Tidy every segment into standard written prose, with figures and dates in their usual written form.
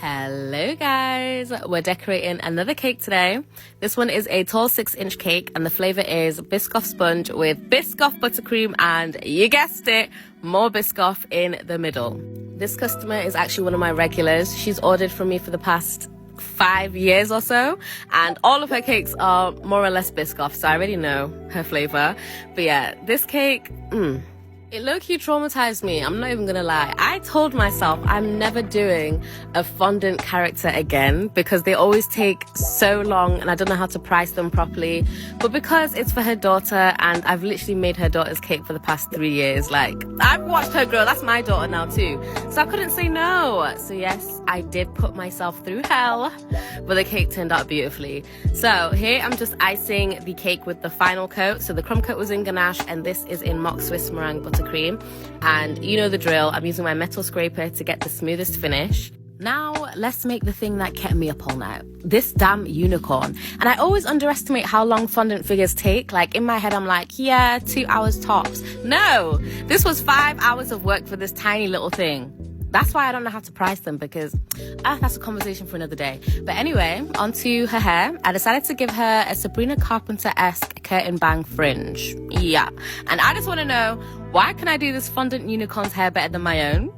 Hello guys, we're decorating another cake today. This one is a tall 6-inch cake and the flavor is Biscoff sponge with Biscoff buttercream and, you guessed it, more Biscoff in the middle. This customer is actually one of my regulars. She's ordered from me for the past 5 years or so, and all of her cakes are more or less Biscoff, so I already know her flavor. But yeah, this cake, it low-key traumatized me, I'm not even gonna lie. I told myself I'm never doing a fondant character again because they always take so long and I don't know how to price them properly. But because it's for her daughter and I've literally made her daughter's cake for the past 3 years, like, I've watched her grow, that's my daughter now too. So I couldn't say no. So yes, I did put myself through hell, but the cake turned out beautifully. So here I'm just icing the cake with the final coat. So the crumb coat was in ganache and this is in mock Swiss meringue buttercream. And you know the drill, I'm using my metal scraper to get the smoothest finish. Now let's make the thing that kept me up all night, this damn unicorn. And I always underestimate how long fondant figures take. Like in my head I'm like, yeah, 2 hours tops. No, this was 5 hours of work for this tiny little thing. That's why I don't know how to price them, because that's a conversation for another day. But anyway, onto her hair. I decided to give her a Sabrina Carpenter-esque curtain bang fringe. Yeah. And I just want to know, why can I do this fondant unicorn's hair better than my own?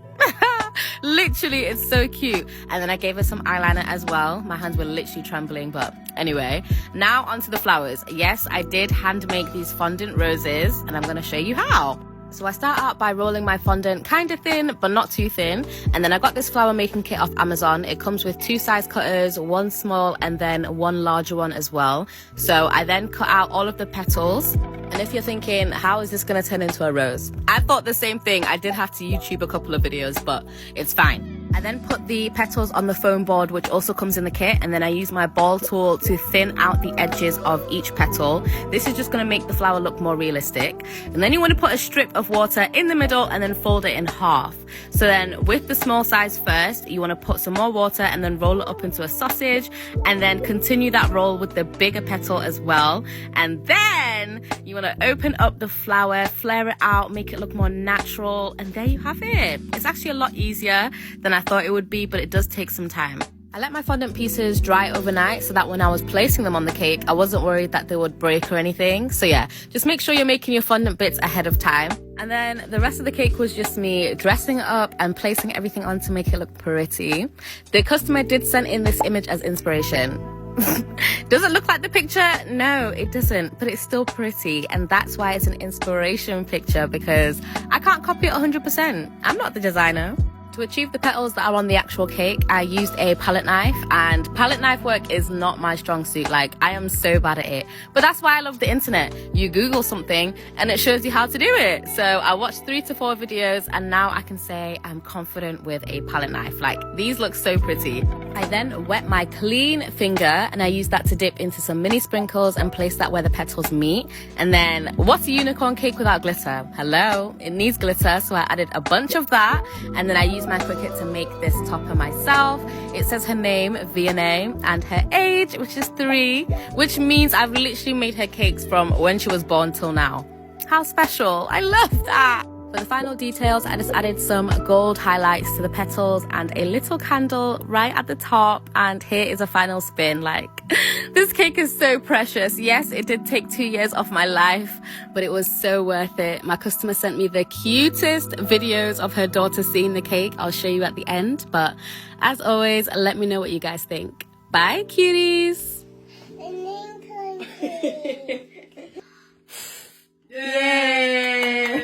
Literally, it's so cute. And then I gave her some eyeliner as well. My hands were literally trembling, but anyway. Now onto the flowers. Yes, I did hand make these fondant roses, and I'm going to show you how. So I start out by rolling my fondant kind of thin, but not too thin. And then I got this flower making kit off Amazon. It comes with 2 size cutters, 1 small and then 1 larger one as well. So I then cut out all of the petals. And if you're thinking, how is this going to turn into a rose? I thought the same thing. I did have to YouTube a couple of videos, but it's fine. I then put the petals on the foam board, which also comes in the kit, and then I use my ball tool to thin out the edges of each petal. This is just going to make the flower look more realistic. And then you want to put a strip of water in the middle and then fold it in half. So then with the small size first, you want to put some more water and then roll it up into a sausage, and then continue that roll with the bigger petal as well. And then you want to open up the flower, flare it out, make it look more natural, and there you have it. It's actually a lot easier than I thought it would be, but it does take some time. I let my fondant pieces dry overnight so that when I was placing them on the cake, I wasn't worried that they would break or anything. So yeah, just make sure you're making your fondant bits ahead of time. And then the rest of the cake was just me dressing it up and placing everything on to make it look pretty. The customer did send in this image as inspiration. Does it look like the picture? No, it doesn't, but it's still pretty, and that's why it's an inspiration picture, because I can't copy it 100%. I'm not the designer. To achieve the petals that are on the actual cake, I used a palette knife, and palette knife work is not my strong suit. Like, I am so bad at it. But that's why I love the internet. You Google something and it shows you how to do it. So I watched 3 to 4 videos and now I can say I'm confident with a palette knife. Like, these look so pretty. I then wet my clean finger and I used that to dip into some mini sprinkles and place that where the petals meet. And then, what's a unicorn cake without glitter? Hello, it needs glitter, so I added a bunch of that, and then I used my Cricut to make this topper myself. It says her name, Vianney, and her age, which is 3, which means I've literally made her cakes from when she was born till now. How special. I love that. For the final details, I just added some gold highlights to the petals and a little candle right at the top, and here is a final spin. Like, this cake is so precious. Yes, it did take 2 years off my life, but it was so worth it. My customer sent me the cutest videos of her daughter seeing the cake. I'll show you at the end, but as always, let me know what you guys think. Bye, cuties! Yay!